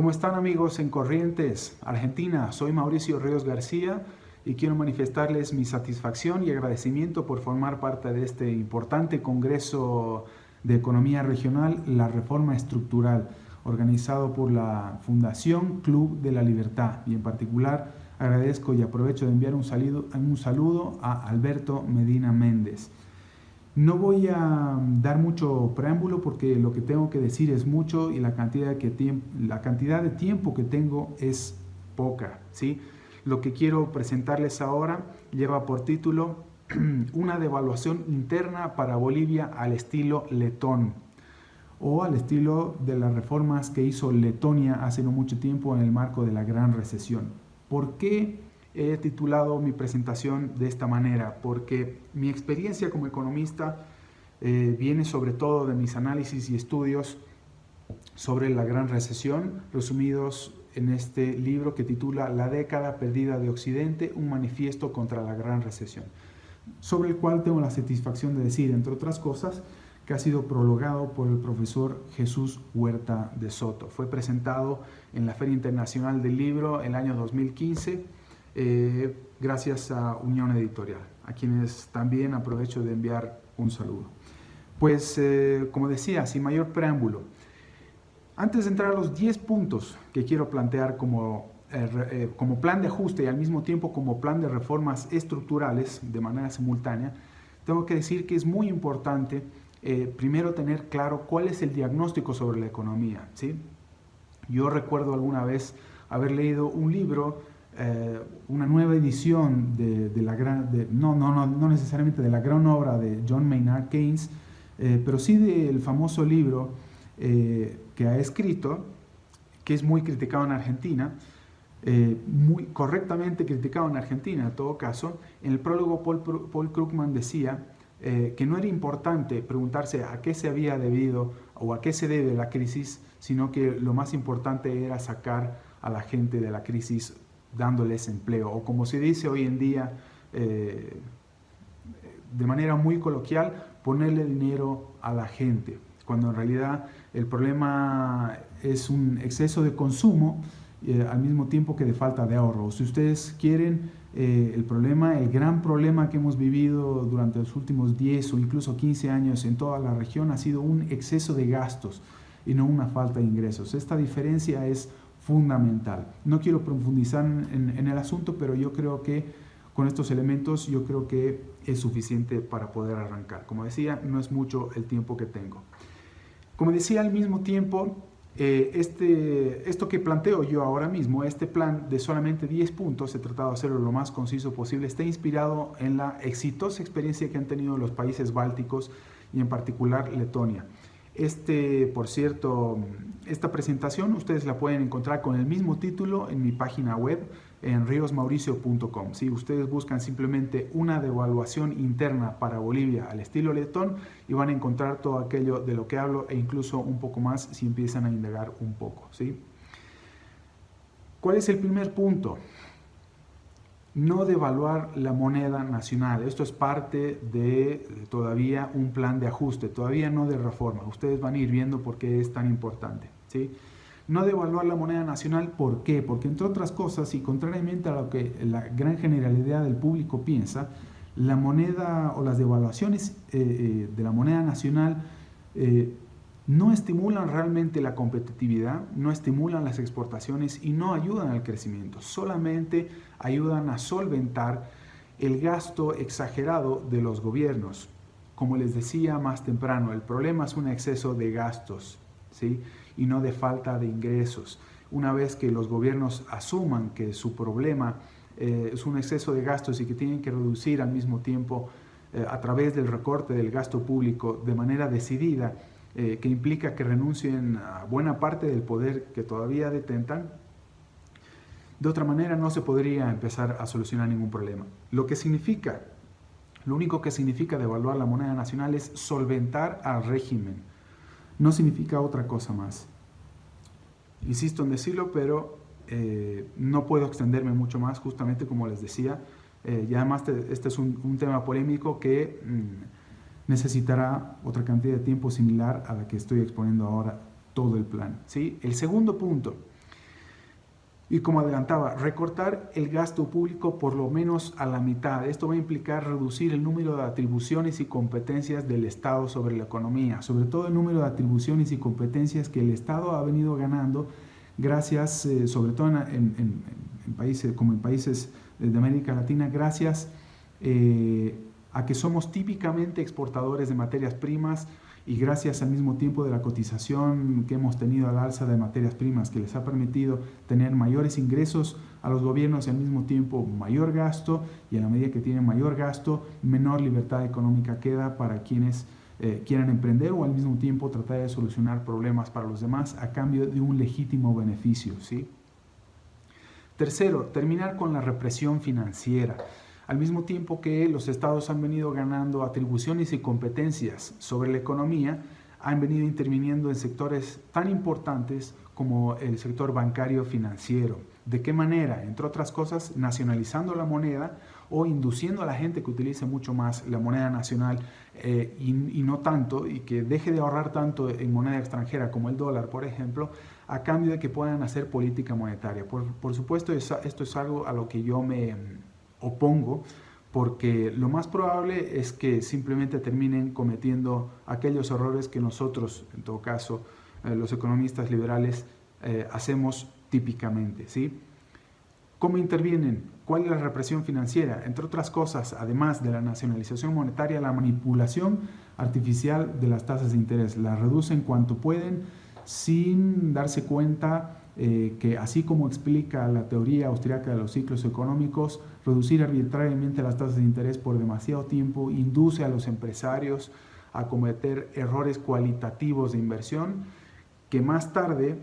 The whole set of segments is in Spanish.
¿Cómo están amigos en Corrientes, Argentina? Soy Mauricio Ríos García y quiero manifestarles mi satisfacción y agradecimiento por formar parte de este importante Congreso de Economía Regional, la Reforma Estructural, organizado por la Fundación Club de la Libertad. Y en particular agradezco y aprovecho de enviar un saludo a Alberto Medina Méndez. No voy a dar mucho preámbulo porque lo que tengo que decir es mucho y la cantidad de tiempo que tengo es poca, ¿sí? Lo que quiero presentarles ahora lleva por título Una devaluación interna para Bolivia al estilo letón, o al estilo de las reformas que hizo Letonia hace no mucho tiempo en el marco de la Gran Recesión. ¿Por qué he titulado mi presentación de esta manera? Porque mi experiencia como economista viene sobre todo de mis análisis y estudios sobre la Gran Recesión, resumidos en este libro que titula La década perdida de Occidente, un manifiesto contra la Gran Recesión, sobre el cual tengo la satisfacción de decir, entre otras cosas, que ha sido prologado por el profesor Jesús Huerta de Soto. Fue presentado en la Feria Internacional del Libro el año 2015, gracias a Unión Editorial, a quienes también aprovecho de enviar un saludo. Pues, como decía, sin mayor preámbulo, antes de entrar a los 10 puntos que quiero plantear como plan de ajuste y al mismo tiempo como plan de reformas estructurales de manera simultánea, tengo que decir que es muy importante primero tener claro cuál es el diagnóstico sobre la economía, ¿sí? Yo recuerdo alguna vez haber leído un libro, una nueva edición no necesariamente de la gran obra de John Maynard Keynes, pero sí del famoso libro que ha escrito, que es muy criticado en Argentina, muy correctamente criticado en Argentina en todo caso. En el prólogo Paul Krugman decía que no era importante preguntarse a qué se había debido o a qué se debe la crisis, sino que lo más importante era sacar a la gente de la crisis dándoles empleo, o como se dice hoy en día de manera muy coloquial, ponerle dinero a la gente, cuando en realidad el problema es un exceso de consumo al mismo tiempo que de falta de ahorro. Si ustedes quieren, el gran problema que hemos vivido durante los últimos 10 o incluso 15 años en toda la región ha sido un exceso de gastos y no una falta de ingresos. Esta diferencia es fundamental. No quiero profundizar en el asunto, pero yo creo que con estos elementos yo creo que es suficiente para poder arrancar. Como decía, no es mucho el tiempo que tengo. Como decía, al mismo tiempo, esto que planteo yo ahora mismo, este plan de solamente 10 puntos, he tratado de hacerlo lo más conciso posible, está inspirado en la exitosa experiencia que han tenido los países bálticos y en particular Letonia. Por cierto, esta presentación ustedes la pueden encontrar con el mismo título en mi página web, en riosmauricio.com. Si ustedes buscan simplemente una devaluación interna para Bolivia al estilo letón y van a encontrar todo aquello de lo que hablo e incluso un poco más si empiezan a indagar un poco, ¿sí? ¿Cuál es el primer punto? No devaluar la moneda nacional. Esto es parte de todavía un plan de ajuste, todavía no de reforma. Ustedes van a ir viendo por qué es tan importante, ¿sí? No devaluar la moneda nacional, ¿por qué? Porque entre otras cosas, y contrariamente a lo que la gran generalidad del público piensa, la moneda o las devaluaciones de la moneda nacional no estimulan realmente la competitividad, no estimulan las exportaciones y no ayudan al crecimiento, solamente ayudan a solventar el gasto exagerado de los gobiernos. Como les decía más temprano, el problema es un exceso de gastos, ¿sí? Y no de falta de ingresos. Una vez que los gobiernos asuman que su problema es un exceso de gastos y que tienen que reducir al mismo tiempo a través del recorte del gasto público de manera decidida, que implica que renuncien a buena parte del poder que todavía detentan, de otra manera no se podría empezar a solucionar ningún problema. Lo único que significa devaluar la moneda nacional es solventar al régimen. No significa otra cosa más. Insisto en decirlo, pero no puedo extenderme mucho más, justamente como les decía. Y además este es un tema polémico que necesitará otra cantidad de tiempo similar a la que estoy exponiendo ahora todo el plan, ¿sí? El segundo punto, Y como adelantaba, recortar el gasto público por lo menos a la mitad. Esto va a implicar reducir el número de atribuciones y competencias del Estado sobre la economía, sobre todo el número de atribuciones y competencias que el Estado ha venido ganando gracias, sobre todo en países como en países de América Latina, gracias a que somos típicamente exportadores de materias primas y gracias al mismo tiempo de la cotización que hemos tenido al alza de materias primas, que les ha permitido tener mayores ingresos a los gobiernos y al mismo tiempo mayor gasto, y a la medida que tienen mayor gasto, menor libertad económica queda para quienes quieran emprender o al mismo tiempo tratar de solucionar problemas para los demás a cambio de un legítimo beneficio, ¿sí? Tercero, terminar con la represión financiera. Al mismo tiempo que los estados han venido ganando atribuciones y competencias sobre la economía, han venido interviniendo en sectores tan importantes como el sector bancario financiero. ¿De qué manera? Entre otras cosas, nacionalizando la moneda o induciendo a la gente que utilice mucho más la moneda nacional y no tanto, y que deje de ahorrar tanto en moneda extranjera como el dólar, por ejemplo, a cambio de que puedan hacer política monetaria. Por supuesto, esto es algo a lo que yo me opongo, porque lo más probable es que simplemente terminen cometiendo aquellos errores que nosotros, en todo caso, los economistas liberales, hacemos típicamente, ¿sí? ¿Cómo intervienen? ¿Cuál es la represión financiera? Entre otras cosas, además de la nacionalización monetaria, la manipulación artificial de las tasas de interés. Las reducen cuanto pueden sin darse cuenta que, así como explica la teoría austríaca de los ciclos económicos, reducir arbitrariamente las tasas de interés por demasiado tiempo induce a los empresarios a cometer errores cualitativos de inversión que más tarde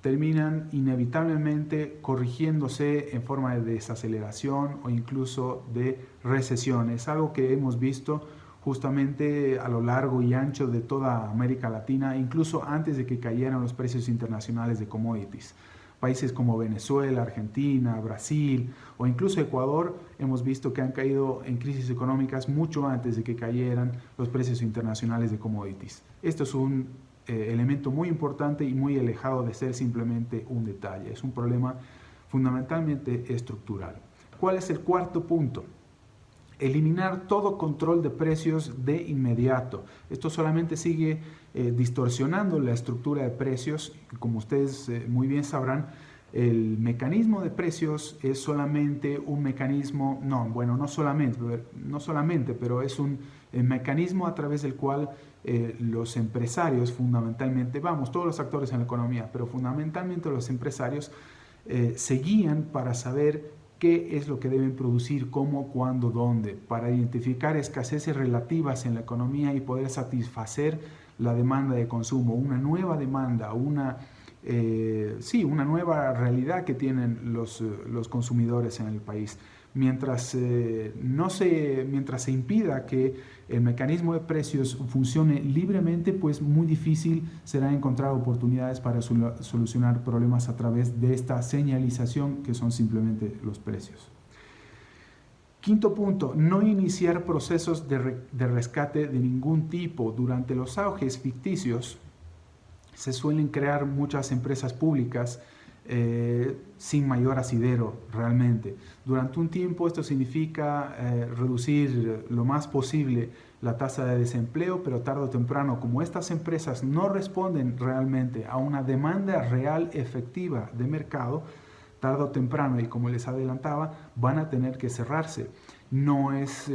terminan inevitablemente corrigiéndose en forma de desaceleración o incluso de recesión. Es algo que hemos visto justamente a lo largo y ancho de toda América Latina, incluso antes de que cayeran los precios internacionales de commodities. Países como Venezuela, Argentina, Brasil o incluso Ecuador hemos visto que han caído en crisis económicas mucho antes de que cayeran los precios internacionales de commodities. Esto es un elemento muy importante y muy alejado de ser simplemente un detalle. Es un problema fundamentalmente estructural. ¿Cuál es el cuarto punto? Eliminar todo control de precios de inmediato. Esto solamente sigue distorsionando la estructura de precios. Como ustedes muy bien sabrán, el mecanismo de precios es solamente un mecanismo, no solamente, pero es un mecanismo a través del cual los empresarios fundamentalmente, todos los actores en la economía, pero fundamentalmente los empresarios se guían para saber qué es lo que deben producir, cómo, cuándo, dónde, para identificar escaseces relativas en la economía y poder satisfacer la demanda de consumo, una nueva demanda, una nueva realidad que tienen los consumidores en el país. Mientras se impida que el mecanismo de precios funcione libremente, pues muy difícil será encontrar oportunidades para solucionar problemas a través de esta señalización que son simplemente los precios. Quinto punto, no iniciar procesos de rescate de ningún tipo. Durante los auges ficticios se suelen crear muchas empresas públicas sin mayor asidero realmente. Durante un tiempo esto significa reducir lo más posible la tasa de desempleo, pero tarde o temprano, como estas empresas no responden realmente a una demanda real efectiva de mercado, tarde o temprano, y como les adelantaba, van a tener que cerrarse. No es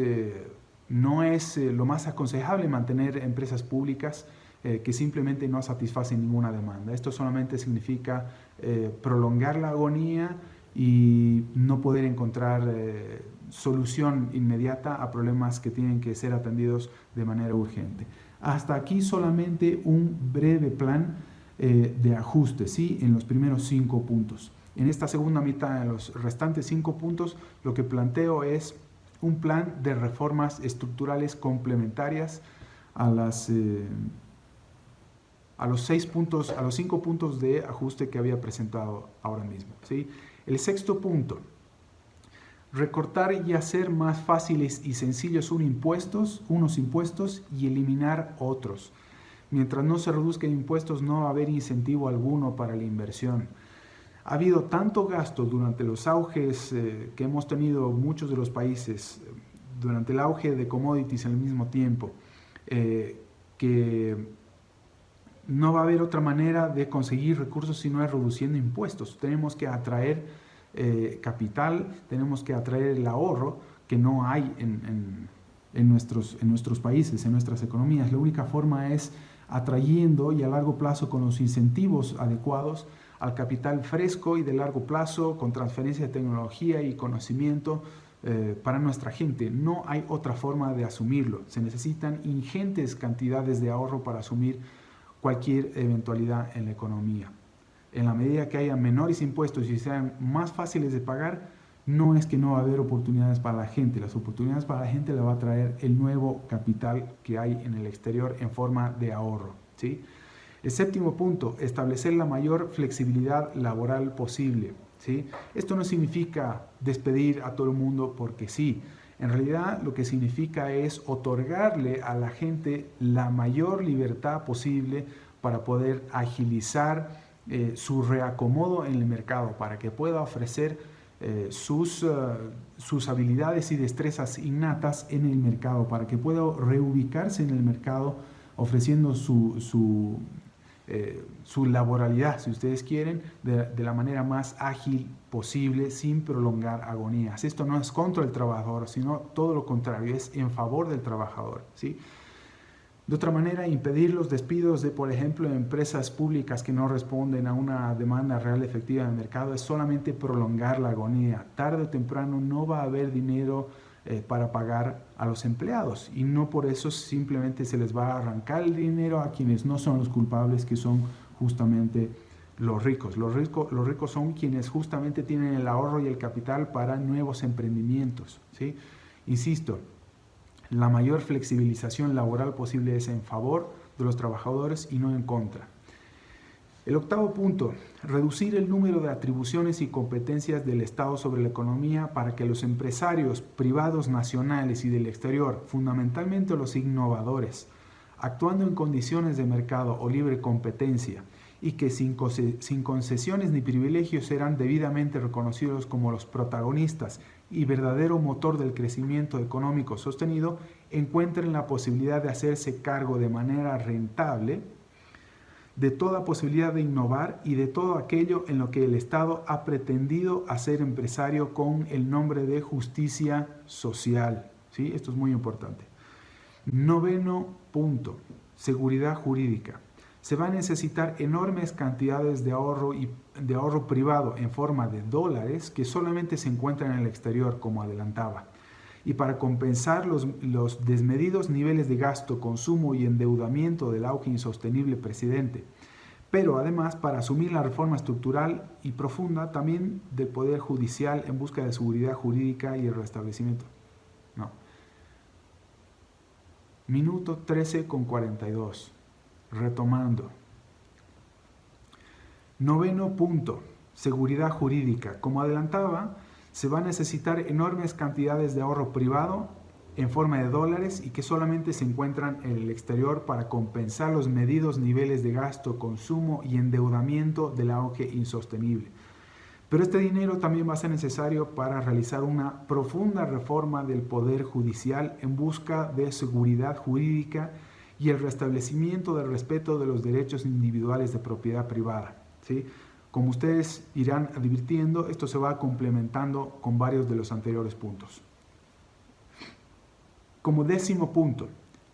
lo más aconsejable mantener empresas públicas que simplemente no satisfacen ninguna demanda. Esto solamente significa prolongar la agonía y no poder encontrar solución inmediata a problemas que tienen que ser atendidos de manera urgente. Hasta aquí solamente un breve plan de ajuste, ¿sí? En los primeros 5 puntos. En esta segunda mitad, en los restantes 5 puntos, lo que planteo es un plan de reformas estructurales complementarias a los 5 puntos de ajuste que había presentado ahora mismo, ¿sí? El sexto punto, recortar y hacer más fáciles y sencillos unos impuestos y eliminar otros. Mientras no se reduzcan impuestos, no va a haber incentivo alguno para la inversión. Ha habido tanto gasto durante los auges que hemos tenido muchos de los países, durante el auge de commodities al mismo tiempo, que no va a haber otra manera de conseguir recursos si no es reduciendo impuestos. Tenemos que atraer capital, tenemos que atraer el ahorro que no hay en nuestros países, en nuestras economías. La única forma es atrayendo y a largo plazo con los incentivos adecuados al capital fresco y de largo plazo con transferencia de tecnología y conocimiento para nuestra gente. No hay otra forma de asumirlo. Se necesitan ingentes cantidades de ahorro para asumir cualquier eventualidad en la economía. En la medida que haya menores impuestos y sean más fáciles de pagar, no es que no va a haber oportunidades para la gente. Las oportunidades para la gente las va a traer el nuevo capital que hay en el exterior en forma de ahorro, ¿sí? El séptimo punto, establecer la mayor flexibilidad laboral posible, ¿sí? Esto no significa despedir a todo el mundo porque sí. En realidad lo que significa es otorgarle a la gente la mayor libertad posible para poder agilizar su reacomodo en el mercado, para que pueda ofrecer sus habilidades y destrezas innatas en el mercado, para que pueda reubicarse en el mercado ofreciendo su laboralidad, si ustedes quieren, de la manera más ágil posible, sin prolongar agonías. Esto no es contra el trabajador, sino todo lo contrario, es en favor del trabajador, ¿sí? De otra manera, impedir los despidos de, por ejemplo, empresas públicas que no responden a una demanda real efectiva del mercado es solamente prolongar la agonía. Tarde o temprano no va a haber dinero para pagar a los empleados y no por eso simplemente se les va a arrancar el dinero a quienes no son los culpables, que son justamente los ricos. Los ricos son quienes justamente tienen el ahorro y el capital para nuevos emprendimientos, ¿sí? Insisto, la mayor flexibilización laboral posible es en favor de los trabajadores y no en contra. El octavo punto, reducir el número de atribuciones y competencias del Estado sobre la economía para que los empresarios privados nacionales y del exterior, fundamentalmente los innovadores, actuando en condiciones de mercado o libre competencia y que sin concesiones ni privilegios serán debidamente reconocidos como los protagonistas y verdadero motor del crecimiento económico sostenido, encuentren la posibilidad de hacerse cargo de manera rentable de toda posibilidad de innovar y de todo aquello en lo que el Estado ha pretendido hacer empresario con el nombre de justicia social, ¿sí? Esto es muy importante. Noveno punto, seguridad jurídica. Se va a necesitar enormes cantidades de ahorro privado en forma de dólares que solamente se encuentran en el exterior, como adelantaba. Y para compensar los desmedidos niveles de gasto, consumo y endeudamiento del auge insostenible precedente. Pero además para asumir la reforma estructural y profunda también del Poder Judicial en busca de seguridad jurídica y el restablecimiento. No. Minuto 13:42. Retomando. Noveno punto, seguridad jurídica. Como adelantaba, se va a necesitar enormes cantidades de ahorro privado en forma de dólares y que solamente se encuentran en el exterior para compensar los medidos niveles de gasto, consumo y endeudamiento del auge insostenible. Pero este dinero también va a ser necesario para realizar una profunda reforma del Poder Judicial en busca de seguridad jurídica y el restablecimiento del respeto de los derechos individuales de propiedad privada, ¿sí? Como ustedes irán advirtiendo, esto se va complementando con varios de los anteriores puntos. Como décimo punto,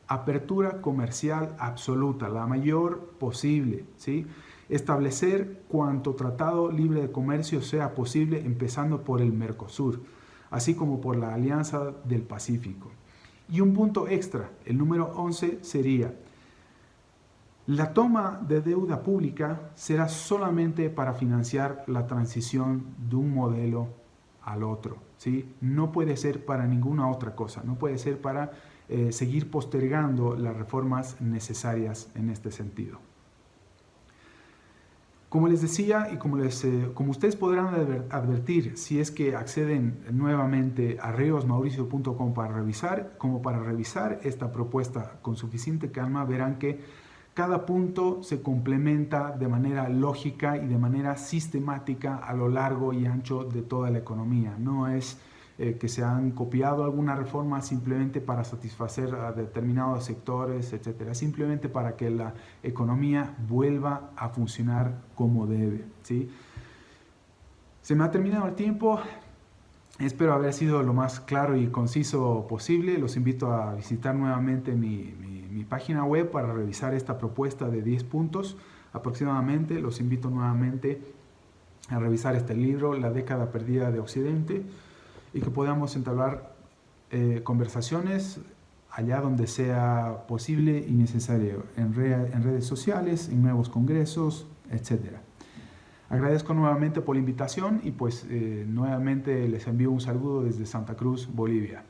apertura comercial absoluta, la mayor posible, ¿sí? Establecer cuanto tratado libre de comercio sea posible, empezando por el Mercosur, así como por la Alianza del Pacífico. Y un punto extra, el número 11, sería: la toma de deuda pública será solamente para financiar la transición de un modelo al otro, ¿sí? No puede ser para ninguna otra cosa, no puede ser para seguir postergando las reformas necesarias en este sentido. Como les decía y como ustedes podrán advertir si es que acceden nuevamente a riosmauricio.com para revisar esta propuesta con suficiente calma, verán que cada punto se complementa de manera lógica y de manera sistemática a lo largo y ancho de toda la economía. No es que se han copiado alguna reforma simplemente para satisfacer a determinados sectores, etcétera, simplemente para que la economía vuelva a funcionar como debe, ¿sí? Se me ha terminado el tiempo. Espero haber sido lo más claro y conciso posible. Los invito a visitar nuevamente mi página web para revisar esta propuesta de 10 puntos aproximadamente. Los invito nuevamente a revisar este libro, La década perdida de Occidente, y que podamos entablar conversaciones allá donde sea posible y necesario, en redes sociales, en nuevos congresos, etcétera. Agradezco nuevamente por la invitación y pues nuevamente les envío un saludo desde Santa Cruz, Bolivia.